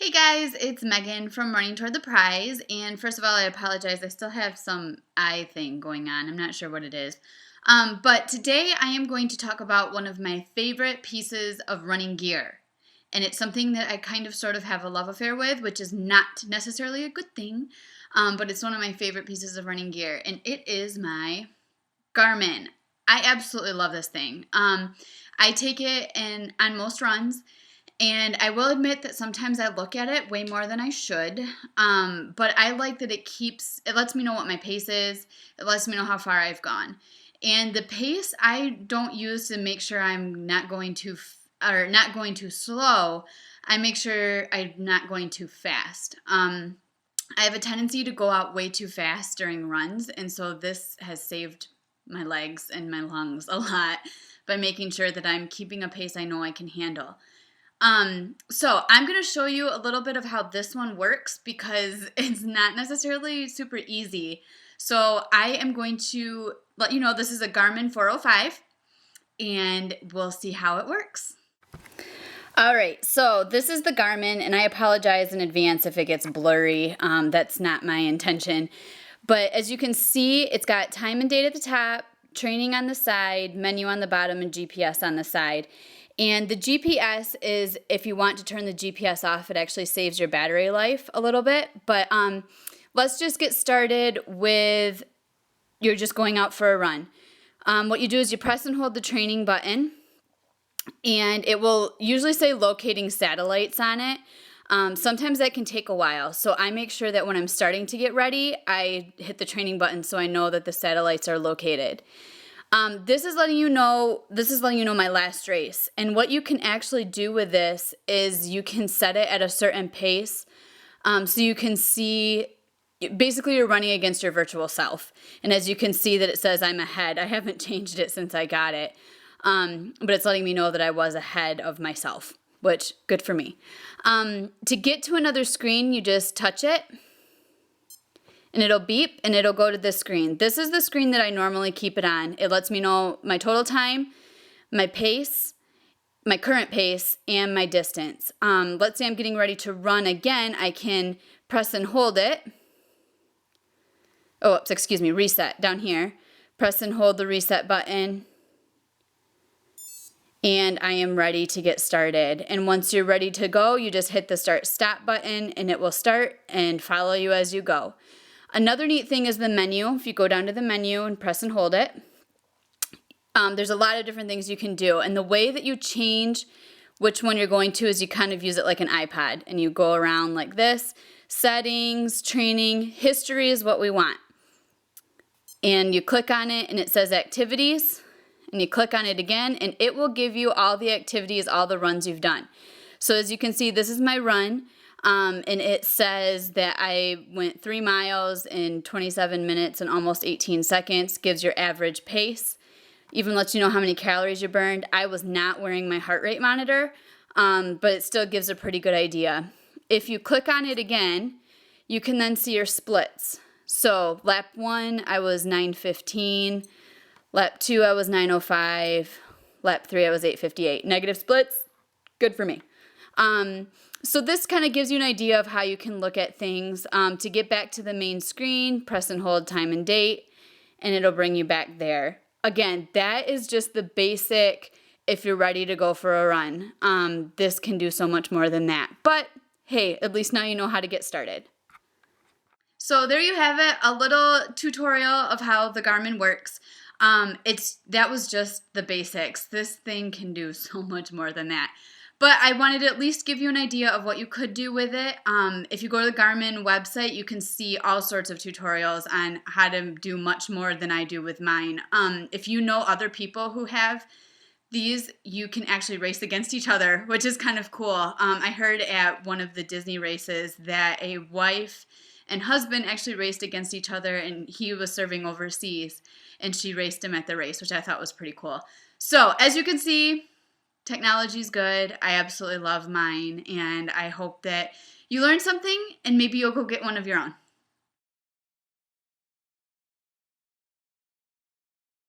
Hey guys, it's Megan from Running Toward the Prize. And first of all, I apologize. I still have some eye thing going on. I'm not sure what it is. But today I am going to talk about one of my favorite pieces of running gear. And it's something that I kind of sort of have a love affair with, which is not necessarily a good thing. But it's one of my favorite pieces of running gear. And it is my Garmin. I absolutely love this thing. I take it on most runs. And I will admit that sometimes I look at it way more than I should, but I like that it lets me know what my pace is, it lets me know how far I've gone. And the pace I don't use to make sure I'm not going too slow, I make sure I'm not going too fast. I have a tendency to go out way too fast during runs, and so this has saved my legs and my lungs a lot by making sure that I'm keeping a pace I know I can handle. So I'm going to show you a little bit of how this one works because it's not necessarily super easy. So I am going to let you know this is a Garmin 405 and we'll see how it works. All right, so this is the Garmin, and I apologize in advance if it gets blurry. That's not my intention. But as you can see, it's got time and date at the top, training on the side, menu on the bottom, and GPS on the side. And the GPS is, if you want to turn the GPS off, it actually saves your battery life a little bit. But let's just get started with, you're just going out for a run. What you do is you press and hold the training button, and it will usually say locating satellites on it. Sometimes that can take a while. So I make sure that when I'm starting to get ready, I hit the training button so I know that the satellites are located. This is letting you know my last race. And what you can actually do with this is you can set it at a certain pace. So you can see, basically you're running against your virtual self. And as you can see that it says I'm ahead. I haven't changed it since I got it. But it's letting me know that I was ahead of myself, which good for me. To get to another screen, you just touch it. And it'll beep, and it'll go to this screen. This is the screen that I normally keep it on. It lets me know my total time, my pace, my current pace, and my distance. Let's say I'm getting ready to run again. I can press and hold it. Oh, excuse me, reset down here. Press and hold the reset button. And I am ready to get started. And once you're ready to go, you just hit the start-stop button, and it will start and follow you as you go. Another neat thing is the menu. If you go down to the menu and press and hold it, there's a lot of different things you can do. And the way that you change which one you're going to is you kind of use it like an iPad. And you go around like this. Settings, training, history is what we want. And you click on it and it says activities. And you click on it again and it will give you all the activities, all the runs you've done. So as you can see, this is my run. And it says that I went 3 miles in 27 minutes and almost 18 seconds, gives your average pace, even lets you know how many calories you burned. I was not wearing my heart rate monitor, but it still gives a pretty good idea. If you click on it again, you can then see your splits. So lap 1, I was 9:15. Lap 2, I was 9:05. Lap 3, I was 8:58. Negative splits, good for me. So this kind of gives you an idea of how you can look at things. To get back to the main screen, press and hold time and date, and it'll bring you back there. Again, that is just the basic if you're ready to go for a run. This can do so much more than that. But hey, at least now you know how to get started. So there you have it, a little tutorial of how the Garmin works. That was just the basics. This thing can do so much more than that. But I wanted to at least give you an idea of what you could do with it. If you go to the Garmin website, you can see all sorts of tutorials on how to do much more than I do with mine. If you know other people who have these, you can actually race against each other, which is kind of cool. I heard at one of the Disney races that a wife and husband actually raced against each other, and he was serving overseas, and she raced him at the race, which I thought was pretty cool. So as you can see, technology's good. I absolutely love mine, and I hope that you learned something and maybe you'll go get one of your own.